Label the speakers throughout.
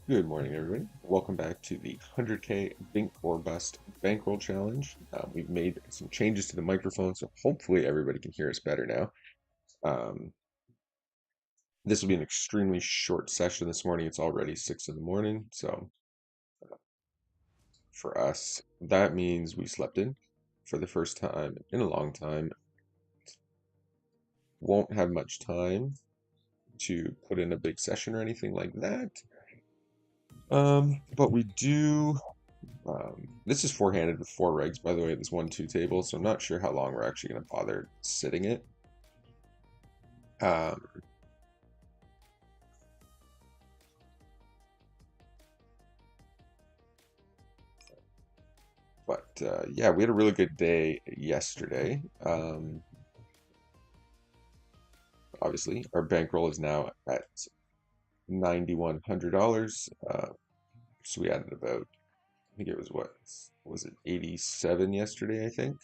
Speaker 1: Good morning, everybody. Welcome back to the 100K Bink or Bust Bankroll Challenge. We've made some changes to the microphone, so hopefully everybody can hear us better now. Um, this will be an extremely short session this morning. It's already 6 in the morning, so for us, that means we slept in for the first time in a long time. Won't have much time to put in a big session or anything like that. But we do. This is four-handed with four regs, by the way, this 1-2 table, so I'm not sure how long we're actually going to bother sitting it. Um, yeah, we had a really good day yesterday. Obviously, our bankroll is now at $9,100. So we added about, I think it was what was it, 87 yesterday, I think.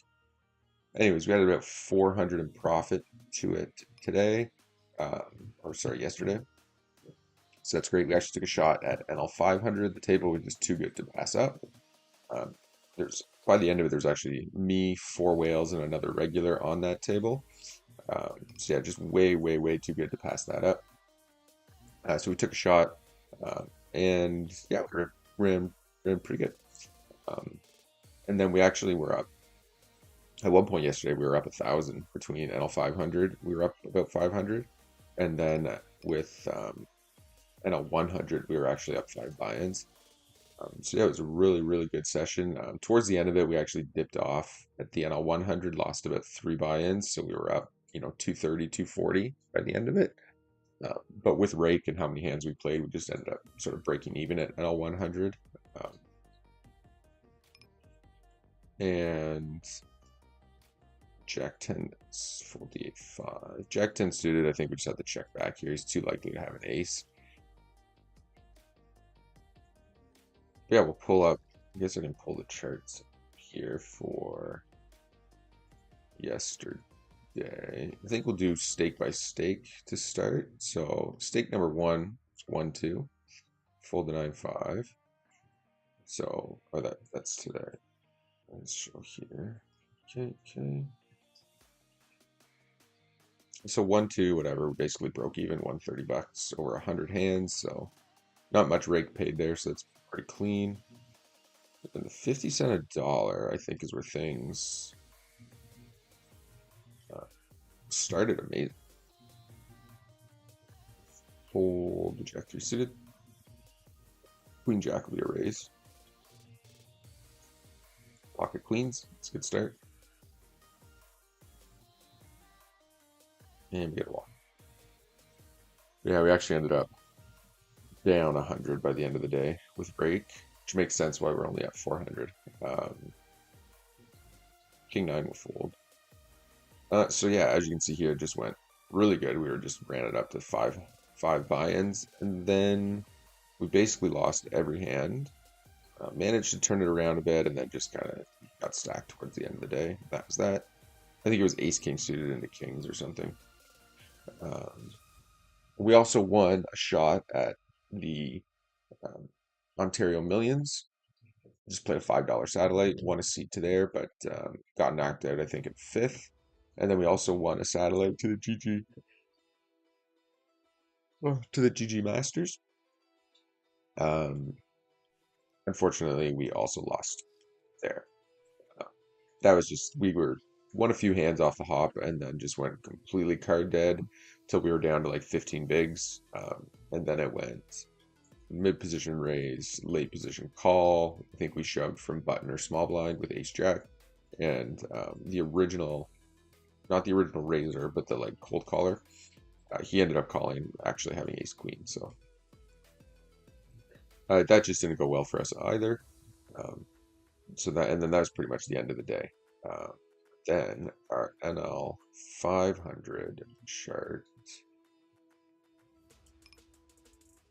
Speaker 1: Anyways, we added about 400 in profit to it today, or sorry, yesterday. So that's great. We actually took a shot at NL 500. The table was just too good to pass up. Um, there's by the end of it, there's actually me, four whales, and another regular on that table. So yeah, just way, way, way too good to pass that up. So we took a shot, and yeah, we're in pretty good. Um, and then we actually were up. At one point yesterday, we were up 1,000 between NL 500. We were up about 500, and then with NL 100, we were actually up 5 buy-ins. So yeah, it was a really, really good session. Towards the end of it, we actually dipped off at the NL 100, lost about 3 buy-ins, so we were up, 230, 240 by the end of it. But with rake and how many hands we played, we just ended up sort of breaking even at NL 100. And Jack 10 full D8 5. Jack 10 suited, I think we just have to check back here. He's too likely to have an ace. Yeah, we'll pull up. I guess I can pull the charts here for yesterday. I think we'll do stake by stake to start. So stake number one is 1-2, fold to 9-5. So, oh, that's today. Let's show here. Okay. So 1-2, whatever. We basically broke even, $130 over 100 hands. So not much rake paid there. So that's pretty clean. And the 50 cent a dollar, I think, is where things uh, started amazing. Hold the Jack 3 suited. Queen Jack will be a raise. Pocket queens. It's a good start. And we get a walk. Yeah, we actually ended up down 100 by the end of the day with break, which makes sense why we're only at 400. King 9 will fold. So yeah, as you can see here, it just went really good. We were just ran it up to five buy-ins, and then we basically lost every hand. Managed to turn it around a bit, and then just kind of got stacked towards the end of the day. That was that. I think it was Ace King suited into Kings or something. We also won a shot at the um, Ontario Millions. Just played a $5 satellite, won a seat to there, but got knocked out, I think, in fifth. And then we also won a satellite to the GG Masters. Um, Unfortunately, we also lost there. Uh, that was just we were won a few hands off the hop and then just went completely card dead till we were down to like 15 bigs, and then it went mid position raise, late position call. I think we shoved from button or small blind with ace jack, and the original, not the original raiser, but the like cold caller. He ended up calling, actually having ace queen. So that just didn't go well for us either. Um, so that, and then that was pretty much the end of the day. Uh, then our NL 500 chart,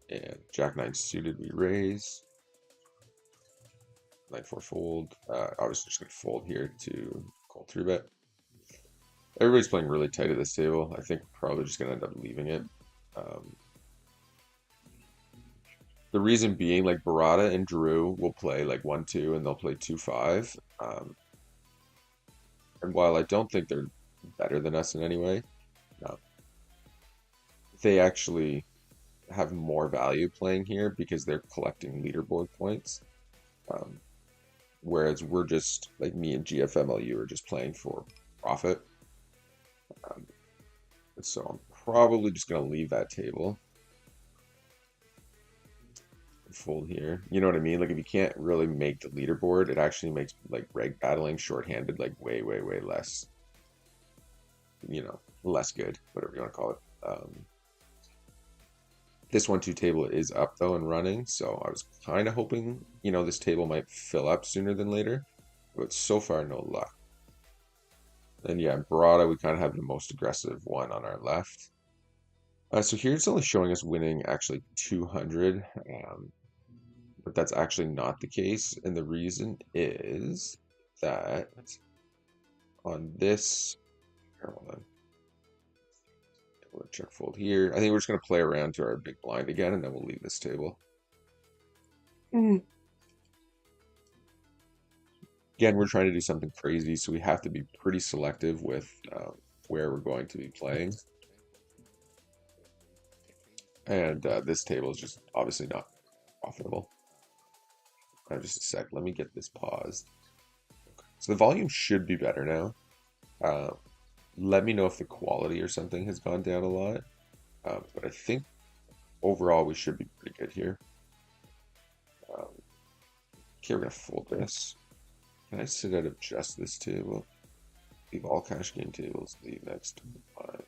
Speaker 1: and Jack 9 suited, we raise. 9-4 fold. Obviously just gonna fold here to call 3-bet. Everybody's playing really tight at this table. I think we're probably just gonna end up leaving it. Um, The reason being, like Barada and Drew will play like 1-2 and they'll play 2-5. And while I don't think they're better than us in any way, uh, they actually have more value playing here because they're collecting leaderboard points. Um, Whereas we're just like me and GFMLU are just playing for profit. Um, so I'm probably just gonna leave that table. Fold here. You know what I mean? Like if you can't really make the leaderboard, it actually makes like reg battling shorthanded like way, way, way less, less good, whatever you want to call it. This 1-2 table is up though and running, so I was kind of hoping, this table might fill up sooner than later, but so far no luck. And yeah, Barada, we kind of have the most aggressive one on our left. So here it's only showing us winning actually 200. But that's actually not the case. And the reason is that on this, hold on, we'll check fold here. I think we're just going to play around to our big blind again, and then we'll leave this table. Again, we're trying to do something crazy, so we have to be pretty selective with where we're going to be playing. And this table is just obviously not profitable. Just a sec. Let me get this paused. Okay. So the volume should be better now. Let me know if the quality or something has gone down a lot. But I think overall we should be pretty good here. Okay, we're going to fold this. Can I sit out of just this table? Leave all cash game tables. Leave next. Alright,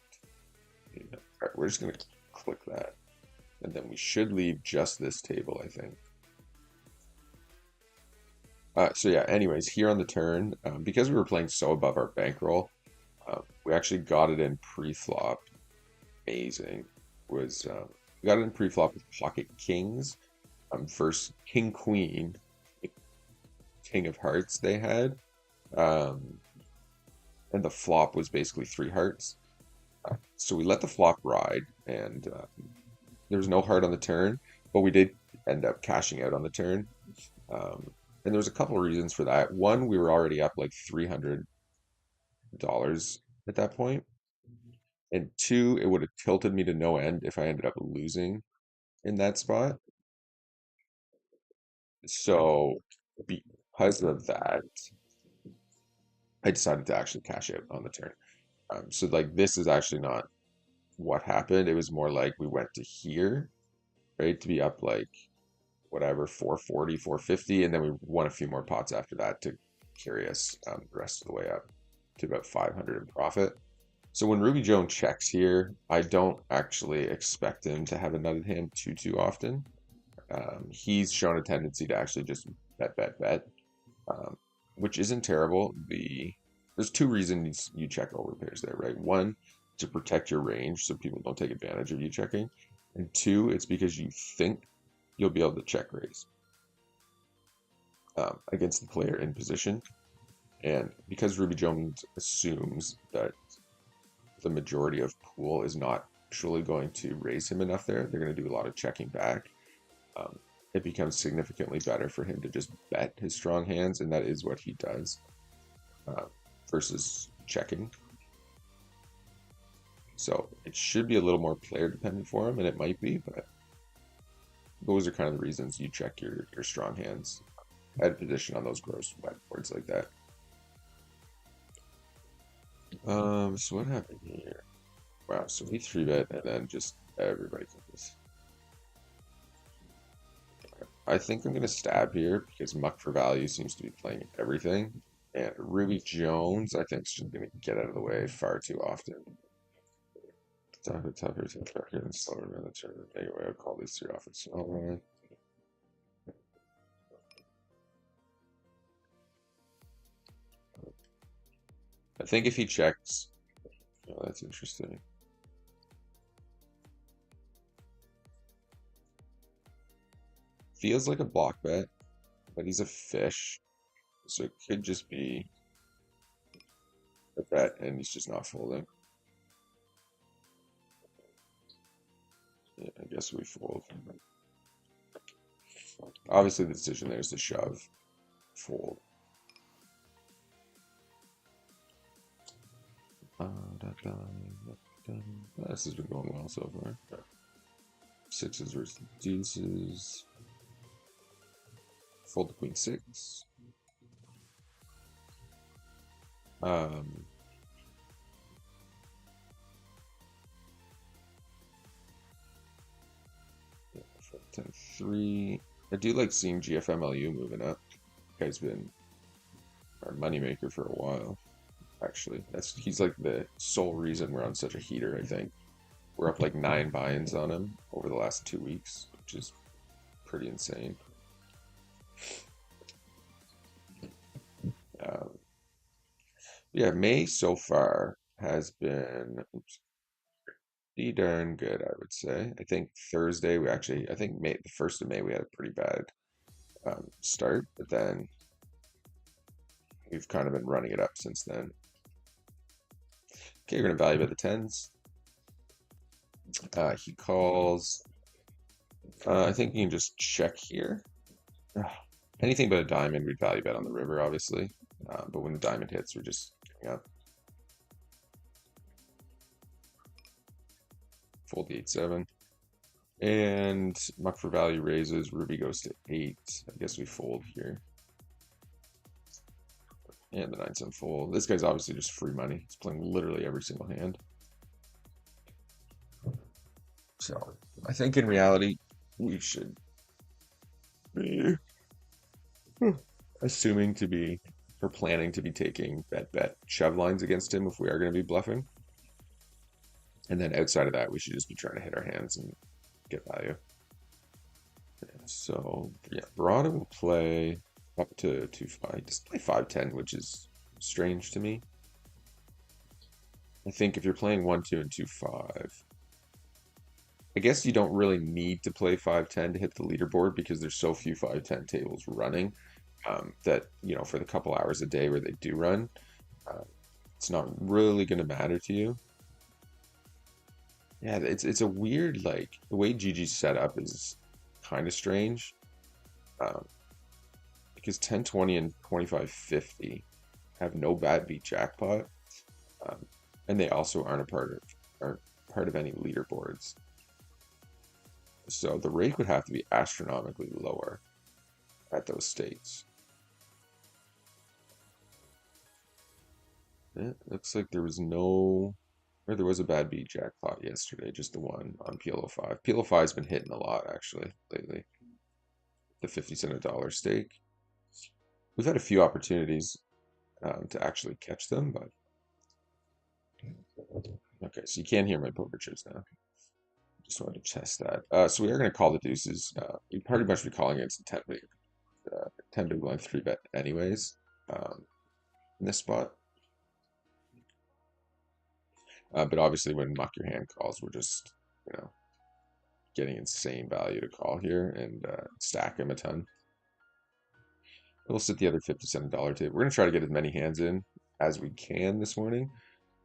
Speaker 1: we're just going to click that. And then we should leave just this table, I think. So yeah, anyways, here on the turn, because we were playing so above our bankroll, we actually got it in pre-flop. Amazing. We got it in pre-flop with pocket kings. First king queen, king of hearts they had, and the flop was basically 3 hearts. So we let the flop ride, and there was no heart on the turn, but we did end up cashing out on the turn. And there was a couple of reasons for that. One, we were already up like $300 at that point. And two, it would have tilted me to no end if I ended up losing in that spot. So because of that, I decided to actually cash out on the turn. So like this is actually not what happened. It was more like we went to here, right, to be up like whatever 440, 450, and then we won a few more pots after that to carry us the rest of the way up to about 500 in profit. So when Ruby Joan checks here, I don't actually expect him to have a nutted hand too often. He's shown a tendency to actually just bet, which isn't terrible. There's 2 reasons you check overpairs there, right? One, to protect your range so people don't take advantage of you checking, and 2, it's because you think you'll be able to check raise against the player in position. And because Ruby Jones assumes that the majority of pool is not actually going to raise him enough there, they're going to do a lot of checking back. It becomes significantly better for him to just bet his strong hands, and that is what he does, versus checking. So it should be a little more player dependent for him, and it might be, but those are kind of the reasons you check your strong hands at position on those gross wet boards like that. So what happened here? Wow, so we 3-bet and then just everybody took this. I think I'm gonna stab here because Muck for Value seems to be playing everything. And Ruby Jones, I think, is just gonna get out of the way far too often. Tougher, and slower than the turn. Anyway, I'll call these 3 off at small line. I think if he checks, oh, that's interesting. Feels like a block bet, but he's a fish, so it could just be a bet and he's just not folding. Yeah, I guess we fold. Obviously, the decision there is to shove, fold. This has been going well so far. Sixes versus deuces. Fold the queen six. Um, 10-3. I do like seeing GFMLU moving up. Guy's been our moneymaker for a while. Actually, he's like the sole reason we're on such a heater. I think we're up like 9 buy-ins on him over the last 2 weeks, which is pretty insane. Yeah, May so far has been pretty darn good, I would say. I think Thursday I think May, the 1st of May, we had a pretty bad start, but then we've kind of been running it up since then. Okay, you're going to value by the tens. He calls. I think you can just check here. Anything but a diamond, we'd value bet on the river, obviously. But when the diamond hits, we're just giving up. Fold the 8-7. And muck for value raises. Ruby goes to 8. I guess we fold here. And the 9-7 fold. This guy's obviously just free money. He's playing literally every single hand. So I think in reality, we should be assuming to be, or planning to be taking bet shove lines against him if we are going to be bluffing. And then outside of that, we should just be trying to hit our hands and get value. So yeah, Barada will play up to 2-5. Just play 5-10, which is strange to me. I think if you're playing 1-2 and 2-5, I guess you don't really need to play 5-10 to hit the leaderboard because there's so few 5-10 tables running that, you know, for the couple hours a day where they do run, it's not really going to matter to you. Yeah, it's a weird, like, the way GG's set up is kind of strange. Because 10-20 and 25-50 have no bad beat jackpot. And they also aren't part of any leaderboards. So the rake would have to be astronomically lower at those stakes. It looks like there was a bad beat jackpot yesterday, just the one on PLO5. PLO5's been hitting a lot actually lately. The 50 cent a dollar stake. We've had a few opportunities to actually catch them, but okay, so you can't hear my poker chips now. Just wanted to test that. So we are going to call the deuces. We'd pretty much be calling against the 10 big blind 3-bet anyways in this spot. But obviously when muck your hand calls, we're just, you know, getting insane value to call here and stack him a ton. We'll sit the other 50 cent a dollar table. We're going to try to get as many hands in as we can this morning.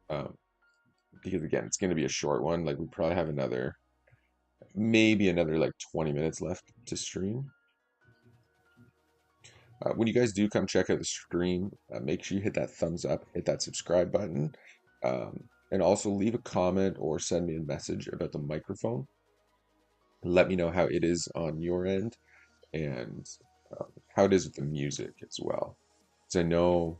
Speaker 1: Because again, it's going to be a short one. Like we probably have maybe another like 20 minutes left to stream. When you guys do come check out the stream, make sure you hit that thumbs up, hit that subscribe button, and also leave a comment or send me a message about the microphone. Let me know how it is on your end and how it is with the music as well. Because I know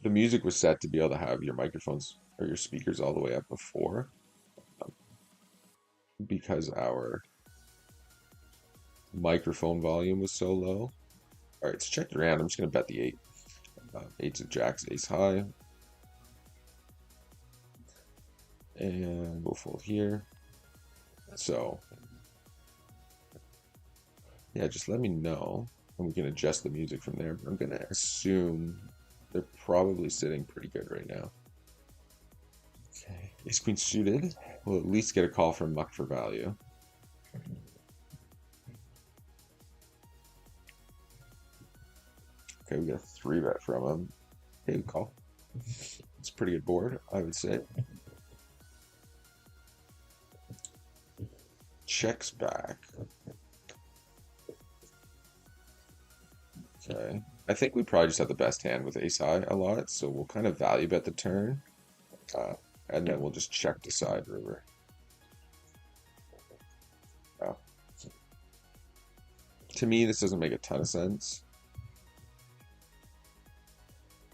Speaker 1: the music was set to be able to have your microphones or your speakers all the way up before, because our microphone volume was so low. All right, so check the round. I'm just going to bet the 8. 8's of jacks, ace high. And we'll fold here. So, yeah, just let me know, and we can adjust the music from there. But I'm going to assume they're probably sitting pretty good right now. Okay, ace queen suited. We'll at least get a call from muck for value. Okay, we got a 3-bet from him. Okay, we call. It's a pretty good board, I would say. Checks back. Okay. I think we probably just have the best hand with ace high a lot, so we'll kind of value bet the turn, uh, and then we'll just check the side river. Oh. To me, this doesn't make a ton of sense.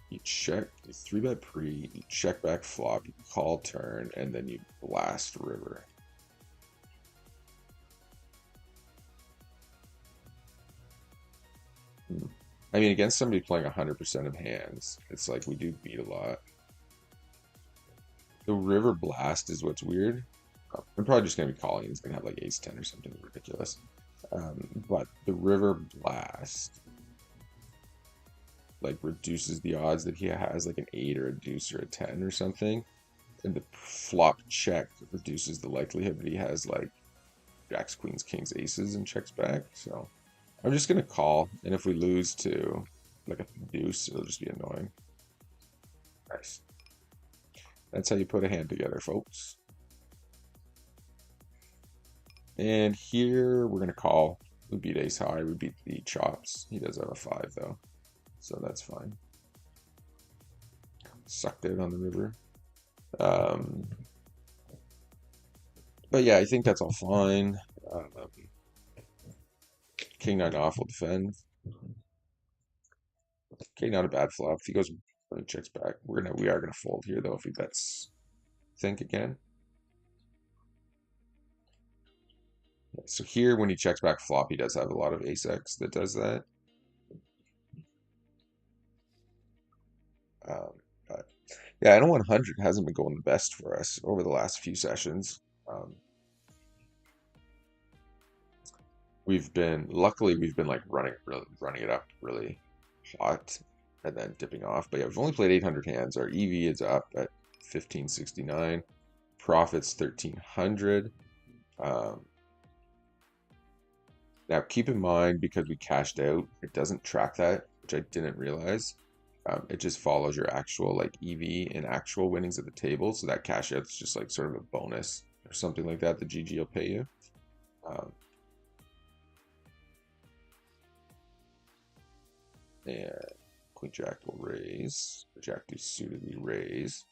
Speaker 1: You check, you 3-bet pre, you check back flop, you call turn, and then you blast river. I mean, against somebody playing 100% of hands, it's like we do beat a lot. The river blast is what's weird. I'm probably just going to be calling. He's going to have like ace 10 or something ridiculous. But the river blast like reduces the odds that he has like an 8 or a deuce or a 10 or something. And the flop check reduces the likelihood that he has like jacks, queens, kings, aces and checks back. So I'm just going to call. And if we lose to like a deuce, it'll just be annoying. Nice. That's how you put a hand together, folks. And here we're going to call. We beat ace high. We beat the chops. He does have a 5 though. So that's fine. Sucked out on the river. But yeah, I think that's all fine. King 9 off will defend. Okay, not a bad flop. If he goes when he checks back, we are gonna fold here though if he bets think again. So here when he checks back flop, he does have a lot of ace X that does that. But yeah, I know 100 hasn't been going the best for us over the last few sessions. Luckily we've been like running it up really hot and then dipping off. But yeah, we've only played 800 hands. Our EV is up at 1569. Profits 1300. Now keep in mind, because we cashed out, it doesn't track that, which I didn't realize. It just follows your actual like EV and actual winnings at the table. So that cash out's just like sort of a bonus or something like that. The GG will pay you. And Queen Jack will raise. Jack deuce suited, we raise.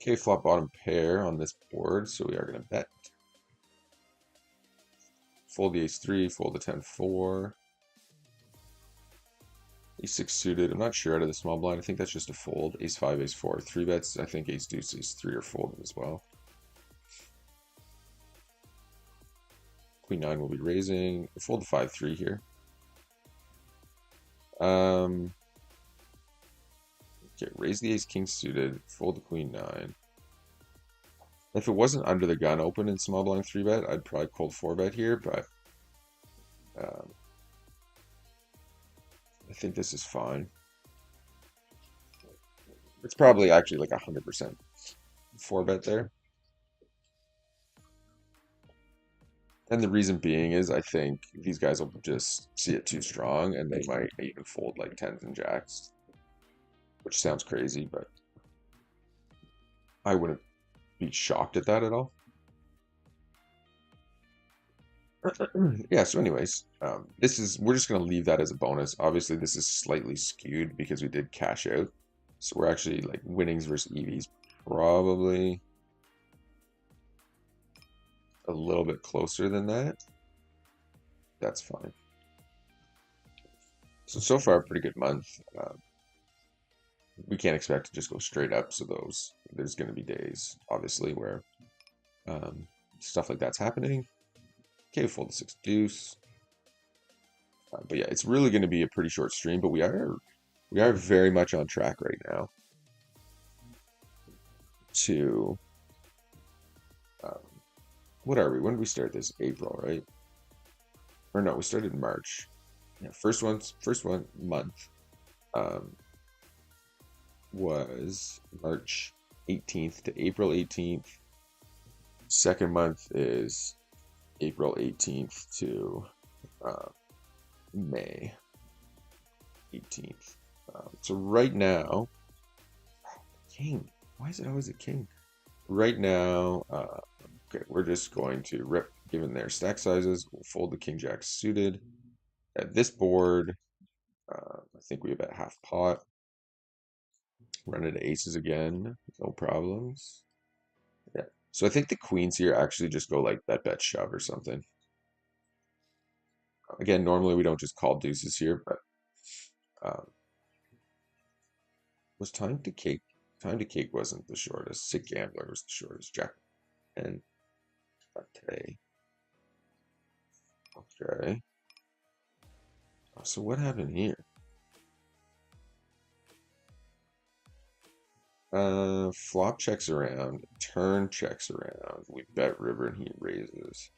Speaker 1: Okay, flop bottom pair on this board, so we are going to bet. Fold the ace 3, fold the 10-4. Ace 6 suited, I'm not sure out of the small blind. I think that's just a fold. Ace 5, ace 4, 3 bets. I think ace deuce, ace 3 are folded as well. Queen 9 will be raising. We'll fold the 5-3 here. Okay, raise the ace king suited, fold the queen 9. If it wasn't under the gun open in small blind 3-bet, I'd probably cold 4-bet here, but I think this is fine. It's probably actually like 100% 4-bet there. And the reason being is I think these guys will just see it too strong and they might even fold like 10s and jacks, which sounds crazy, but I wouldn't be shocked at that at all. Yeah, so anyways, we're just gonna leave that as a bonus. Obviously this is slightly skewed because we did cash out. So we're actually like winnings versus EVs probably a little bit closer than that. That's fine. So far, a pretty good month. We can't expect to just go straight up. So there's going to be days, obviously, where stuff like that's happening. Okay, fold the 6 deuce. But yeah, it's really going to be a pretty short stream. But we are very much on track right now to what are we? When did we start this? April, right? Or no, we started in March. Yeah, first one month was March 18th to April 18th. Second month is April 18th to May 18th. So right now, king. Why is it always a king? Right now, Okay, we're just going to rip, given their stack sizes. We'll fold the king jack suited. At this board, I think we have at half pot. Run into aces again, no problems. Yeah. So I think the queens here actually just go like bet shove or something. Again, normally we don't just call deuces here, but um, was time to cake. Time to cake wasn't the shortest. Sick gambler was the shortest. Jack and today. Okay. So what happened here? Flop checks around, turn checks around. We bet river and he raises.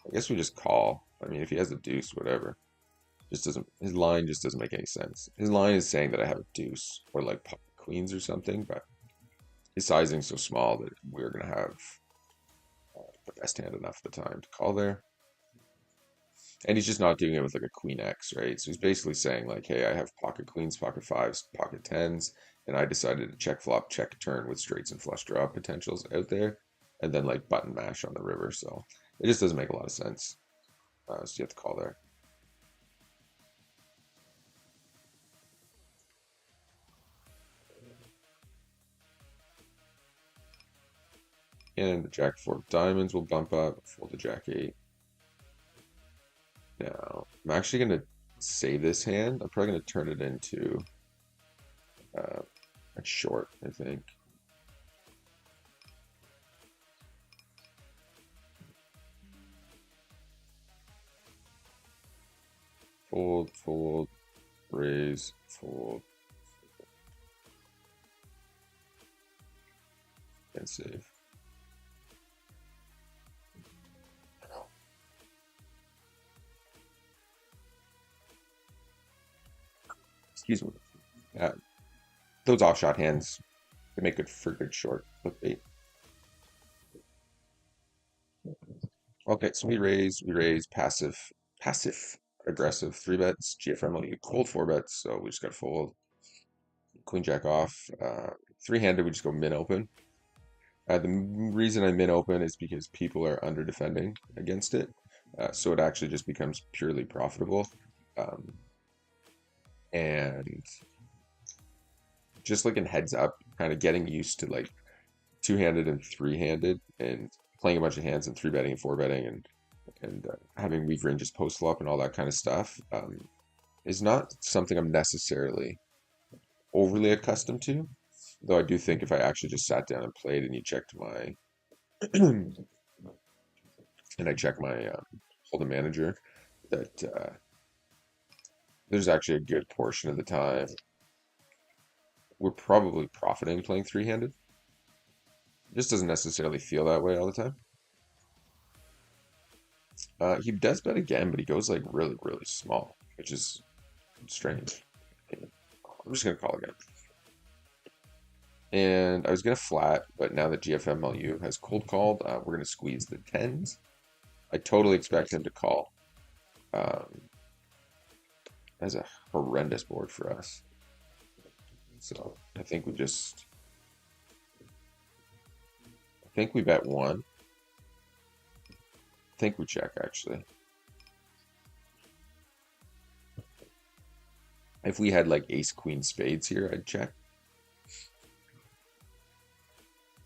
Speaker 1: I guess we just call. I mean, if he has a deuce, whatever. Just doesn't. His line just doesn't make any sense. His line is saying that I have a deuce or like pocket queens or something, but his sizing's so small that we're gonna have the best hand enough at the time to call there. And he's just not doing it with like a queen X, right? So he's basically saying like, hey, I have pocket queens, pocket fives, pocket tens, and I decided to check flop, check turn with straights and flush draw potentials out there, and then like button mash on the river. So it just doesn't make a lot of sense. So you have to call there. And the jack four of diamonds will bump up, fold the jack eight. Now, I'm actually going to save this hand. I'm probably going to turn it into a short, I think. Fold, fold, raise, fold, and save. Excuse me. Those offshot hands, they make good for good short clickbait. Okay, so we raise passive, aggressive three bets. GFM only cold four bets, so we just got to fold. Queen jack off. Three-handed, we just go min open. The reason I min open is because people are under defending against it, so it actually just becomes purely profitable. And just like in heads up, kind of getting used to like two-handed and three-handed and playing a bunch of hands and three betting and four betting and having weak ranges post flop and all that kind of stuff is not something I'm necessarily overly accustomed to. Though I do think if I actually just sat down and played and you checked my and I check my hold manager, that there's actually a good portion of the time we're probably profiting playing three-handed. It just doesn't necessarily feel that way all the time. He does bet again, but he goes like really, really small, which is strange. I'm just gonna call again. And I was gonna flat, but now that GFMLU has cold called, we're gonna squeeze the tens. I totally expect him to call. That's a horrendous board for us. So I think we bet one. I think we check actually. If we had like ace queen spades here, I'd check.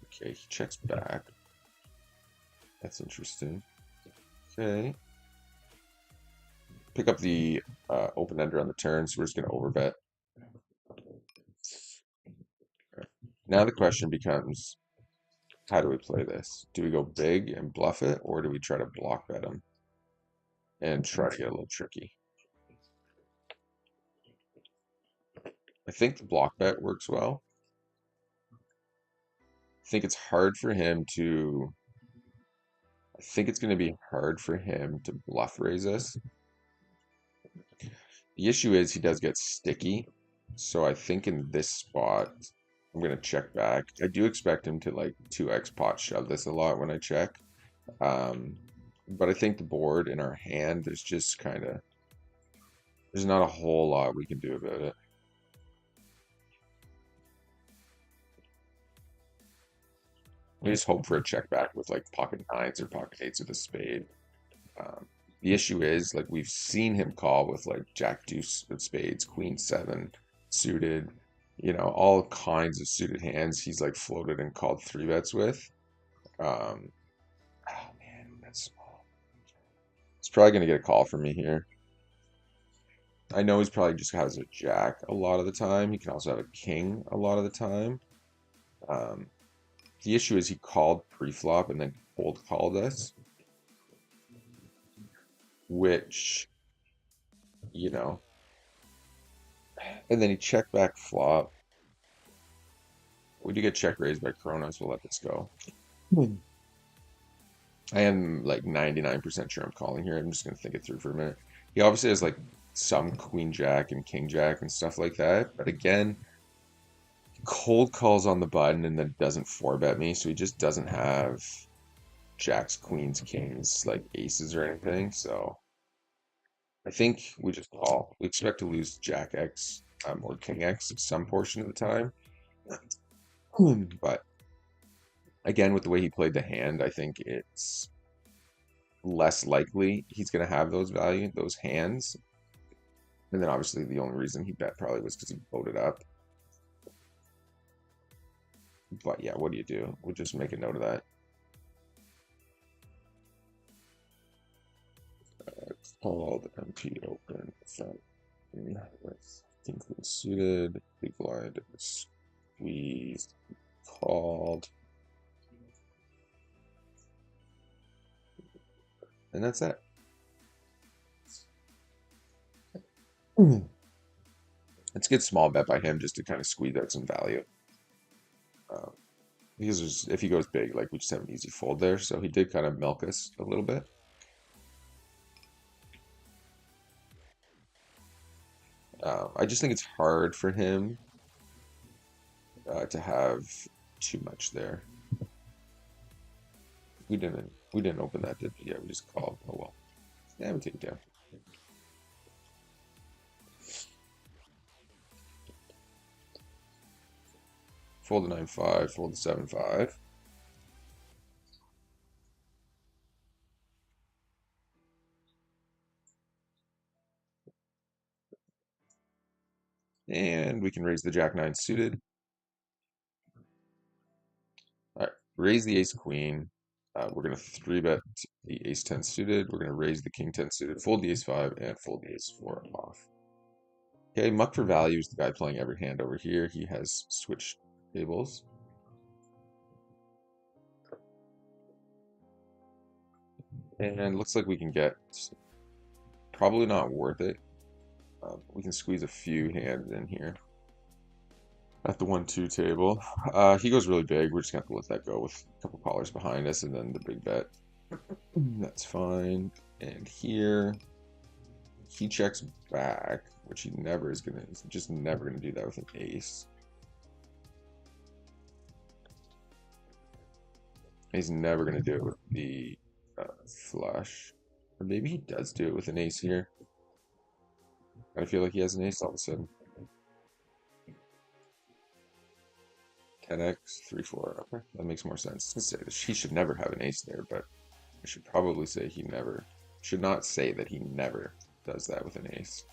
Speaker 1: Okay, he checks back. That's interesting. Okay. Pick up the open ender on the turn, so we're just going to overbet. Okay. Now the question becomes, how do we play this? Do we go big and bluff it, or do we try to block bet him and try to get a little tricky? I think the block bet works well. I think it's hard for him to... I think it's going to be hard for him to bluff raise us. The issue is he does get sticky. So I think in this spot, I'm going to check back. I do expect him to like 2x pot shove this a lot when I check. But I think the board in our hand, there's not a whole lot we can do about it. We just hope for a check back with like pocket nines or pocket eights with a spade. Um, the issue is like we've seen him call with like jack deuce with spades, queen seven suited, all kinds of suited hands. He's like floated and called three bets with. Um, oh man, that's small. He's probably gonna get a call from me here. I know he's probably just has a jack a lot of the time. He can also have a king a lot of the time. Um, the issue is he called pre-flop and then cold called us, which, you know, and then he checked back flop. We do get check raised by Kronos. We'll let this go. I am like 99% sure I'm calling here. I'm just going to think it through for a minute. He obviously has like some queen jack and king jack and stuff like that. But again, cold calls on the button and then doesn't four bet me. So he just doesn't have jacks, queens, kings, like aces or anything. So I think we just call. We expect to lose jack X or king X some portion of the time. But again, with the way he played the hand, I think it's less likely he's going to have those hands. And then obviously the only reason he bet probably was because he voted up. But yeah, what do you do? We'll just make a note of that. Called MP open front with king queen suited, big blind squeezed, called, and that's it. It's a good small bet by him just to kind of squeeze out some value. Because if he goes big, like we just have an easy fold there. So he did kind of milk us a little bit. I just think it's hard for him to have too much there. We didn't open that, did we? Yeah, we just called. Oh well. Yeah, we take it down. Fold the 9-5, fold the 7-5. And we can raise the jack nine suited. All right, raise the ace queen. We're going to three bet the ace 10 suited. We're going to raise the king 10 suited, fold the ace 5, and fold the ace 4 off. Okay, muck for value is the guy playing every hand over here. He has switched tables. And looks like we can get, probably not worth it. We can squeeze a few hands in here at the 1-2 table. He goes really big. We're just going to have to let that go with a couple callers behind us and then the big bet. That's fine. And here, he checks back, which he never is going to, he's just never going to do that with an ace. He's never going to do it with the flush. Or maybe he does do it with an ace here. I feel like he has an ace all of a sudden. 10x, 3-4. Okay, that makes more sense. Let's say he should never have an ace there, but I should probably say he never. Should not say that he never does that with an ace.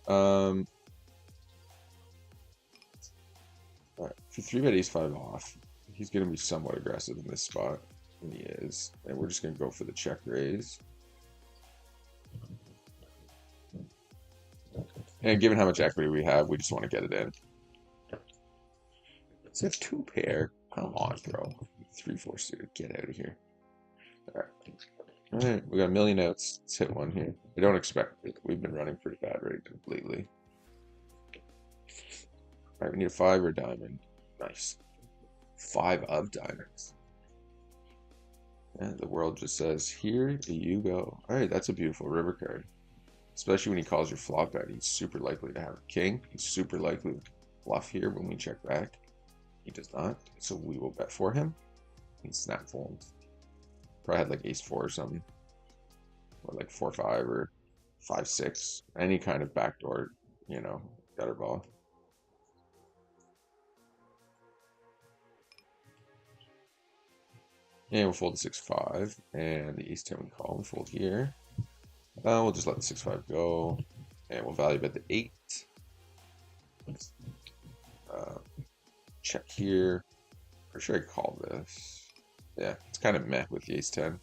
Speaker 1: All right, if you 3-bet ace 5 off, he's going to be somewhat aggressive in this spot. And he is. And we're just going to go for the check raise. And given how much equity we have, we just want to get it in. It's a 2-pair. Come on, bro. 3-4 suited. Get out of here. All right, we got a million outs. Let's hit one here. I don't expect it. We've been running pretty bad lately. All right, we need a 5 or a diamond. Nice. 5 of diamonds. And the world just says, here you go. All right, that's a beautiful river card. Especially when he calls your flop bet. He's super likely to have a king. He's super likely to bluff here when we check back. He does not, so we will bet for him. He snap folds. Probably had like ace 4 or something. Or like 4-5 or 5-6. Any kind of backdoor, gutter ball. And we'll fold the 6-5, and the ace-10 we call. We fold here. We'll just let the 6-5 go, and we'll value bet the 8. Check here. For sure I call this. Yeah, it's kind of meh with the ace-10.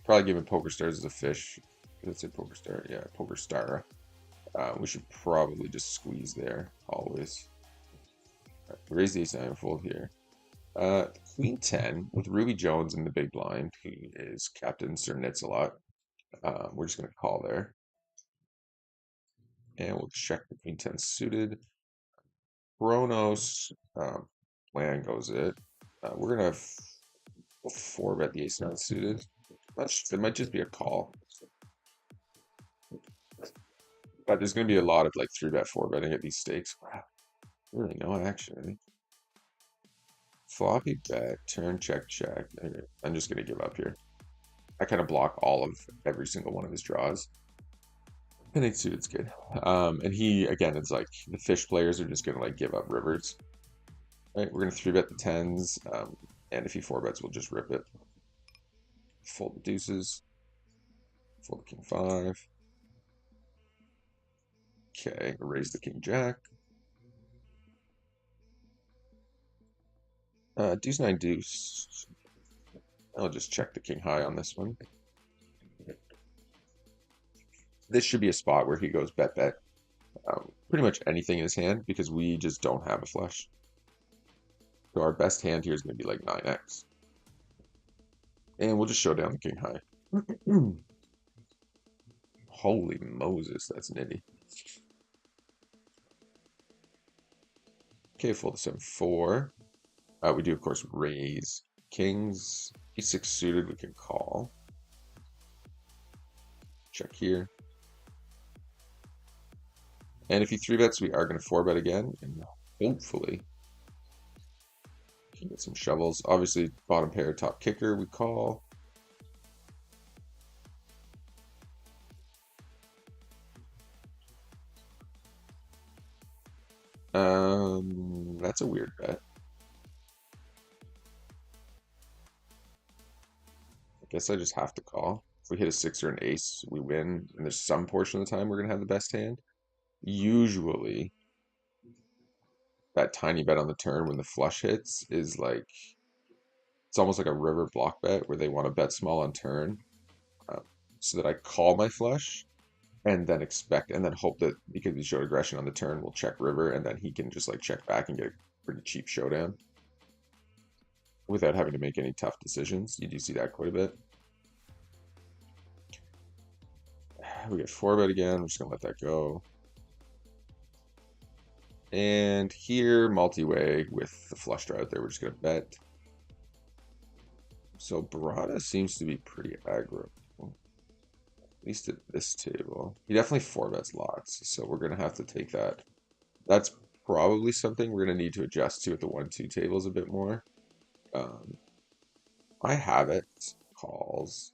Speaker 1: Probably giving Poker Stars as a fish. Let's say Poker Star. Yeah, Poker Star. We should probably just squeeze there, always. Right, raise the ace-9 and fold here. Queen 10 with Ruby Jones in the big blind, who is Captain Sir Nits a lot. We're just going to call there. And we'll check the Queen 10 suited. Kronos, plan goes it. We're going to we'll 4-bet the ace 9 suited. It might just be a call. But there's going to be a lot of like 3-bet, 4-betting at these stakes. Wow. Really no action. Floppy bet, turn, check, check. I'm just going to give up here. I kind of block all of every single one of his draws. I think suited's good. And he, again, it's like the fish players are just going to like give up rivers. Right, we're going to 3-bet the 10s. And if he 4-bets, we'll just rip it. Fold the deuces. Fold the king 5. Okay, raise the king jack. Deuce 9 deuce. I'll just check the king high on this one. This should be a spot where he goes bet bet. Pretty much anything in his hand because we just don't have a flush. So our best hand here is going to be like 9x. And we'll just show down the king high. Holy Moses, that's nitty. Okay, fold the 7-4. We do, of course, raise kings. E6 suited, we can call. Check here. And if he 3-bets, we are going to 4-bet again. And hopefully, we can get some shovels. Obviously, bottom pair, top kicker, we call. That's a weird bet. I guess I just have to call. If we hit a 6 or an ace, we win. And there's some portion of the time we're going to have the best hand. Usually, that tiny bet on the turn when the flush hits is like, it's almost like a river block bet where they want to bet small on turn so that I call my flush and then expect and then hope that because he showed aggression on the turn, we'll check river and then he can just like check back and get a pretty cheap showdown without having to make any tough decisions. You do see that quite a bit. We get 4-bet again. We're just going to let that go. And here, multi-way with the flush draw out there, we're just going to bet. So Barada seems to be pretty aggro. At least at this table. He definitely 4-bets lots, so we're going to have to take that. That's probably something we're going to need to adjust to at the 1-2 tables a bit more. I have it. Calls.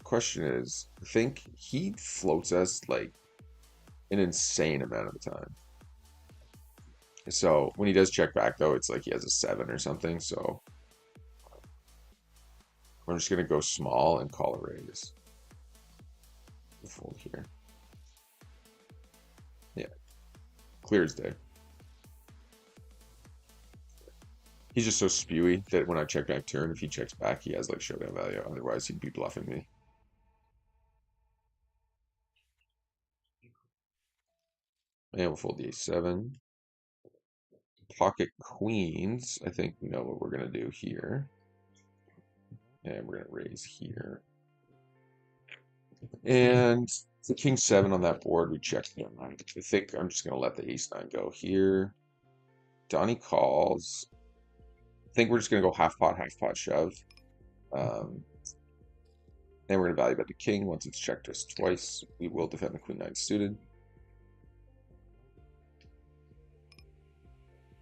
Speaker 1: Question is, I think he floats us like an insane amount of the time. So when he does check back, though, it's like he has a 7 or something. So we're just going to go small and call a raise. Fold here. Yeah. Clear as day. He's just so spewy that when I check back turn, if he checks back, he has like showdown value. Otherwise, he'd be bluffing me. And we'll fold the a7. Pocket queens. I think we know what we're going to do here. And we're going to raise here. And the king 7 on that board, we check him. I think I'm just going to let the ace 9 go here. Donnie calls. I think we're just going to go half pot shove. And we're going to value bet the king. Once it's checked us twice, we will defend the queen 9 suited.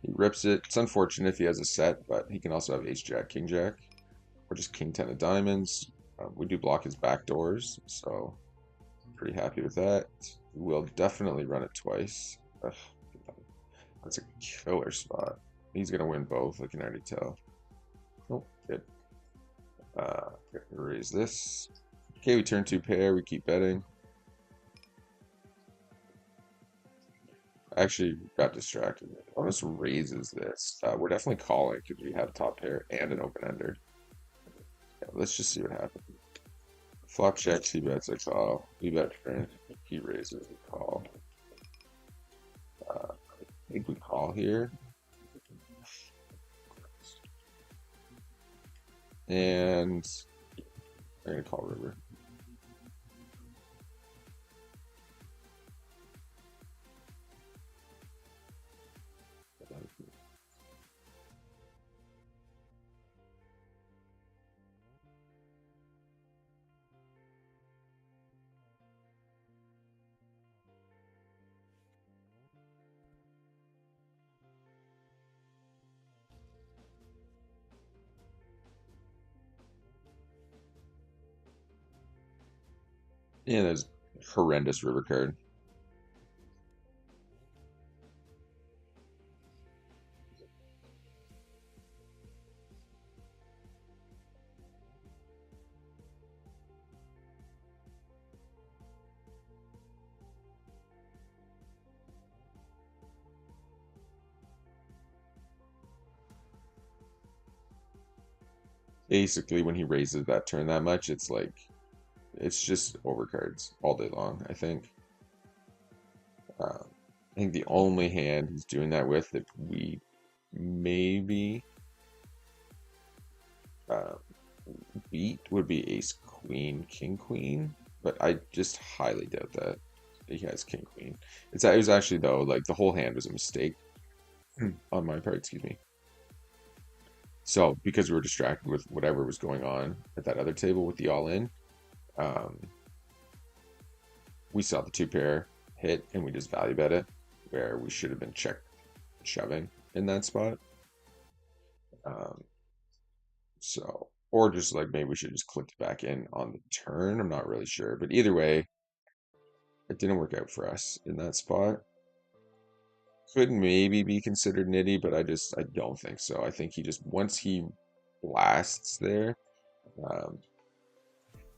Speaker 1: He rips it. It's unfortunate if he has a set, but he can also have ace jack, king jack, or just king 10 of diamonds. We do block his back doors, so pretty happy with that. We'll definitely run it twice. Ugh, that's a killer spot. He's going to win both, I can already tell. Oh, good. Raise this. Okay, we turn two pair. We keep betting. I actually got distracted. Bonus raises this. We're definitely calling because we have top pair and an open ender. Yeah, let's just see what happens. Flop checks, he bets, I call. We bet turn. He raises, we call. I think we call here. And I'm going to call river. Yeah, there's horrendous river card. Basically, when he raises that turn that much, it's like, it's just overcards all day long, I think. I think the only hand he's doing that with that we maybe uh, beat would be ace queen king queen, but I just highly doubt that he has king queen. It was actually though like the whole hand was a mistake on my part, excuse me. So because we were distracted with whatever was going on at that other table with the all in, um, we saw the two pair hit and we just value bet it where we should have been check shoving in that spot. Um, so, or just like maybe we should just click back in on the turn. I'm not really sure, but either way, it didn't work out for us in that spot. Could maybe be considered nitty, but I don't think so. I think he just once he blasts there, um,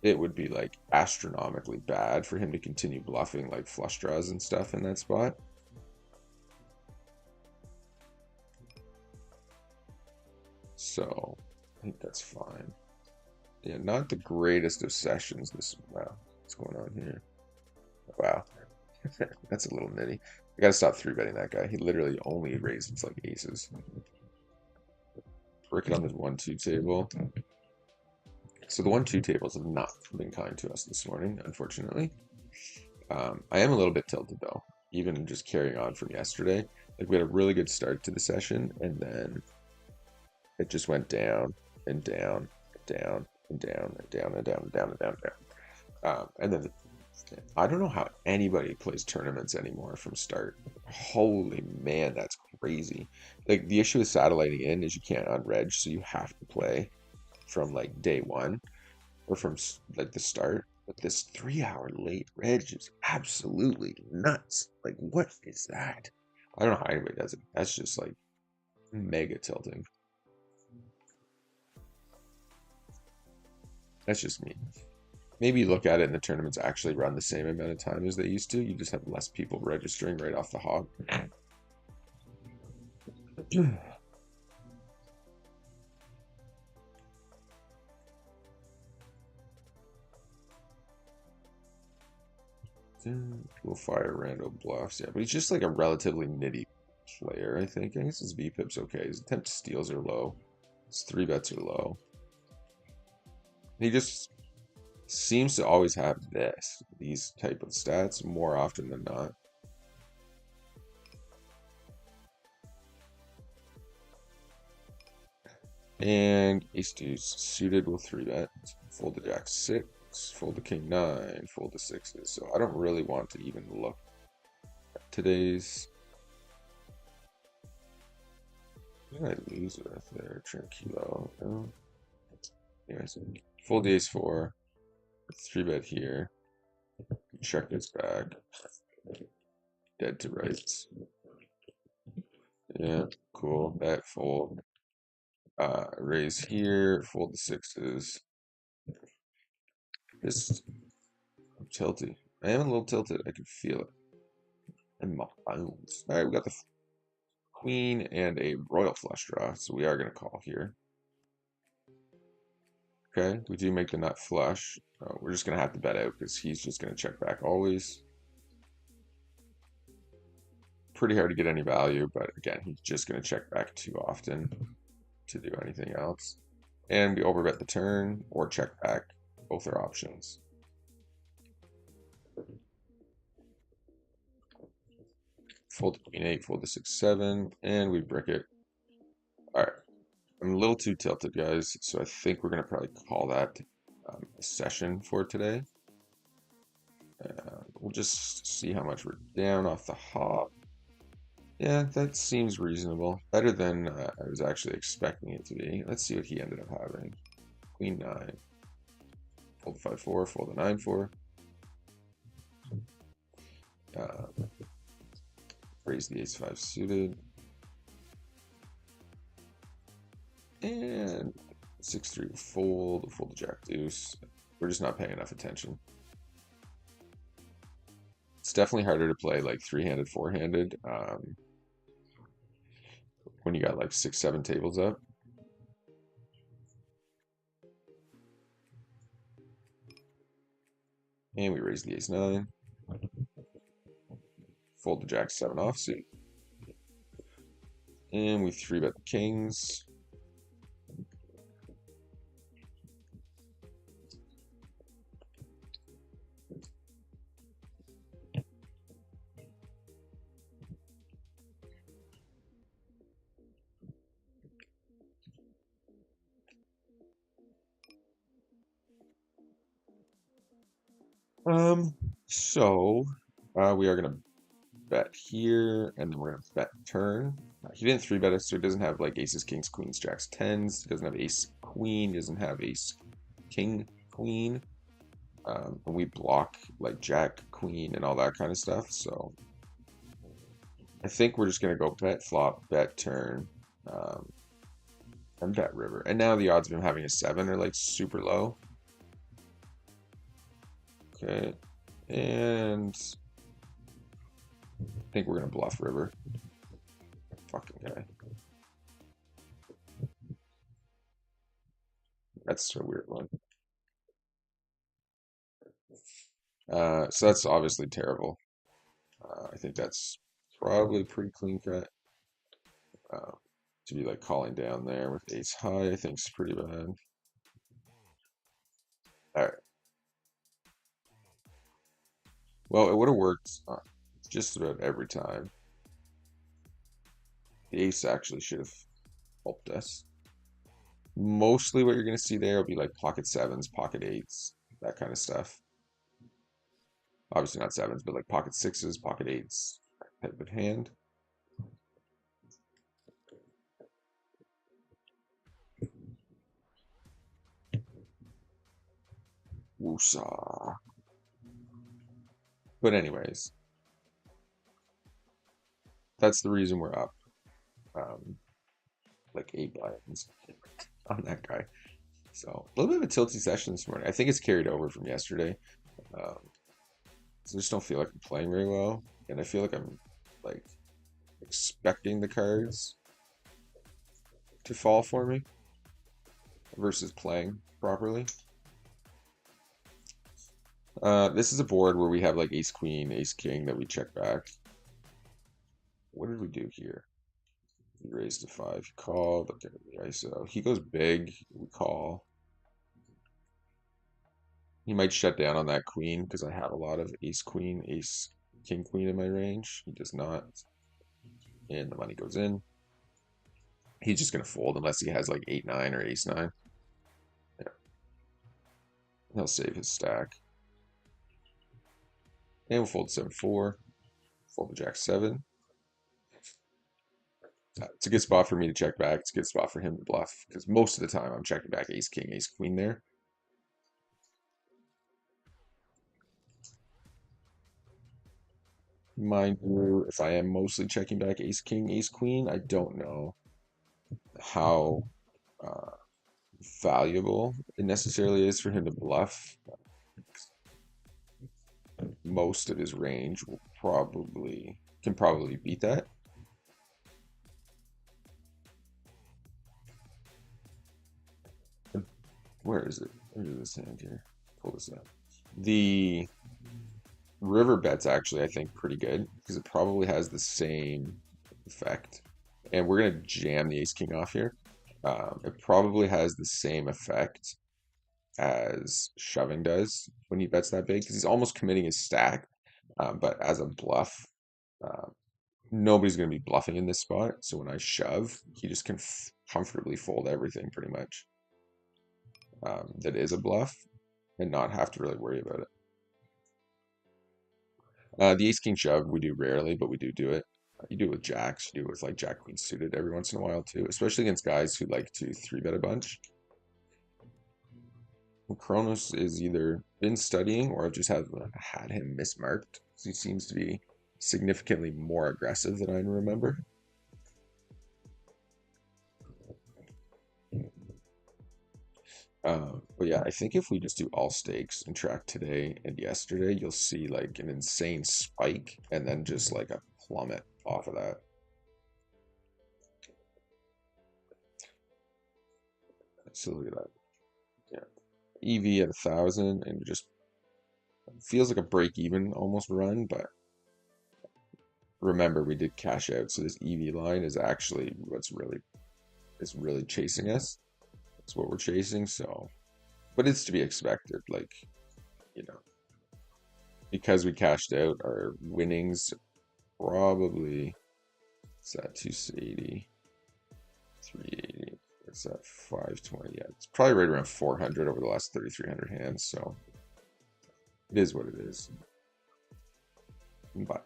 Speaker 1: it would be like astronomically bad for him to continue bluffing like flush draws and stuff in that spot. So I think that's fine. Yeah, not the greatest of sessions. Wow, what's going on here? Wow, that's a little nitty. I gotta stop three betting that guy. He literally only raises like aces. Working on this 1-2 table. So the 1-2 tables have not been kind to us this morning, unfortunately. I am a little bit tilted though, even just carrying on from yesterday. Like we had a really good start to the session, and then it just went down and down, and down and down and down and down and down and down and down. And then I don't know how anybody plays tournaments anymore from start. Holy man, that's crazy. Like the issue with satelliting in is you can't unreg, so you have to play from like day one or from like the start. But this 3 hour late reg is absolutely nuts. Like, what is that? I don't know how anybody does it. That's just like mega tilting. That's just me. Maybe look at it and the tournaments actually run the same amount of time as they used to. You just have less people registering right off the hop. We'll fire random bluffs. Yeah, but he's just like a relatively nitty player, I think. I guess his VPIP's okay. His attempt steals are low. His three bets are low. He just seems to always have these type of stats more often than not. And ace deuce suited will three bet. Fold the jack six, fold the king nine, fold the sixes. So I don't really want to even look at today's. What did I lose with there? Tranquilo. No. Anyways, fold the ace four, three bet here. Check this back. Dead to rights. Yeah, cool. Bet fold. Raise here, fold the sixes. Just tilty. I am a little tilted. I can feel it in my bones. All right, we got the queen and a royal flush draw, so we are going to call here. Okay, we do make the nut flush. We're just going to have to bet out because he's just going to check back always. Pretty hard to get any value, but again, he's just going to check back too often to do anything else. And we overbet the turn or check back. Both are options. Fold the queen eight, fold the 6-7, and we brick it. All right. I'm a little too tilted, guys, so I think we're going to probably call that a session for today. We'll just see how much we're down off the hop. Yeah, that seems reasonable. Better than I was actually expecting it to be. Let's see what he ended up having. Queen 9. Fold the 5-4, fold the 9-4. Raise the ace-5 suited. And 6-3 will fold the jack deuce. We're just not paying enough attention. It's definitely harder to play like three-handed, four-handed when you got like 6-7 tables up. And we raise the ace-9. Fold the jack-7 offsuit. And we 3-bet the kings. So we are gonna bet here, and then we're gonna bet turn. He didn't 3-bet us, so he doesn't have like aces, kings, queens, jacks, tens. He doesn't have ace, queen. He doesn't have ace, king, queen. And we block like jack, queen, and all that kind of stuff. So I think we're just gonna go bet flop, bet turn, and bet river. And now the odds of him having a 7 are like super low. Okay, and I think we're gonna bluff river. Fucking guy. That's a weird one. So that's obviously terrible. I think that's probably pretty clean cut. To be like calling down there with ace high, I think is pretty bad. All right. Well, it would have worked just about every time. The ace actually should have helped us. Mostly what you're going to see there will be like pocket sevens, pocket eights, that kind of stuff. Obviously not sevens, but like pocket sixes, pocket eights type of hand. Woosah. But anyways, that's the reason we're up. Like 8 buttons on that guy. So a little bit of a tilty session this morning. I think it's carried over from yesterday. So I just don't feel like I'm playing very well, and I feel like I'm like expecting the cards to fall for me versus playing properly. This is a board where we have like ace queen, ace king that we check back. What did we do here? We raised to 5. He called. Okay, the ISO. He goes big. We call. He might shut down on that queen because I have a lot of ace queen, ace king queen in my range. He does not. And the money goes in. He's just gonna fold unless he has like 8-9 or ace-9. Yeah. He'll save his stack. And we'll fold 7-4. Fold the jack-7. It's a good spot for me to check back. It's a good spot for him to bluff because most of the time I'm checking back ace king, ace queen there. Mind you, if I am mostly checking back ace king, ace queen, I don't know how valuable it necessarily is for him to bluff. Most of his range will can probably beat that. Where is it? Where's this hand here? Pull this up. The river bet's actually, I think, pretty good because it probably has the same effect. And we're gonna jam the ace king off here. It probably has the same effect as shoving does when he bets that big because he's almost committing his stack. But as a bluff, uh, nobody's going to be bluffing in this spot. So when I shove, he just can comfortably fold everything pretty much that is a bluff and not have to really worry about it. The ace king shove we do rarely, but we do it. You do it with jacks, you do it with like jack queen suited every once in a while too, especially against guys who like to 3-bet a bunch. Kronos is either been studying or I've just had him mismarked. He seems to be significantly more aggressive than I remember. But yeah, I think if we just do all stakes and track today and yesterday, you'll see like an insane spike and then just like a plummet off of that. So look at that. Yeah. EV at 1,000 and just feels like a break even almost run, but remember we did cash out, so this EV line is actually what's really chasing us. That's what we're chasing, so but it's to be expected, like, you know, because we cashed out, our winnings probably it's at 280, 380, it's at 520. Yeah, it's probably right around 400 over the last 3,300 hands, so it is what it is. But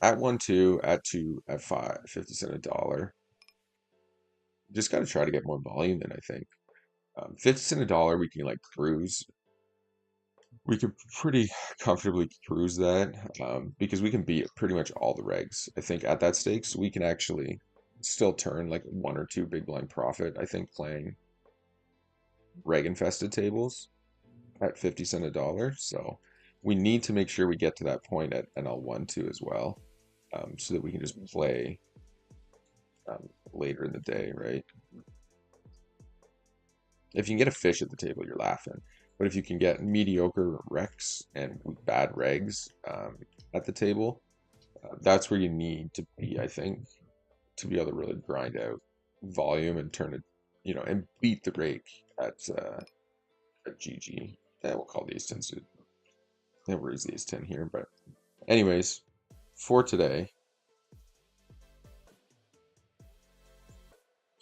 Speaker 1: at 1-2, at 2, at 5, 50 cents a dollar. Just got to try to get more volume than I think. 50 cents a dollar, we can like cruise. We could pretty comfortably cruise that because we can beat pretty much all the regs. I think at that stakes, we can actually still turn like 1 or 2 big blind profit. I think playing reg infested tables at 50 cents a dollar. So we need to make sure we get to that point at NL1-2 as well, so that we can just play later in the day, right? If you can get a fish at the table, you're laughing. But if you can get mediocre recs and bad regs at the table, that's where you need to be, I think, to be able to really grind out volume and turn it, and beat the rake at GG. Yeah, we'll call the ace 10 suit. Never raise the ace 10 here, but anyways, for today,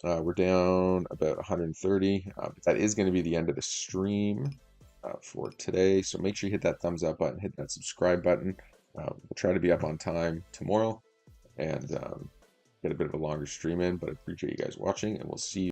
Speaker 1: we're down about 130. That is going to be the end of the stream for today. So make sure you hit that thumbs up button, hit that subscribe button. We'll try to be up on time tomorrow and get a bit of a longer stream in, but I appreciate you guys watching, and we'll see you.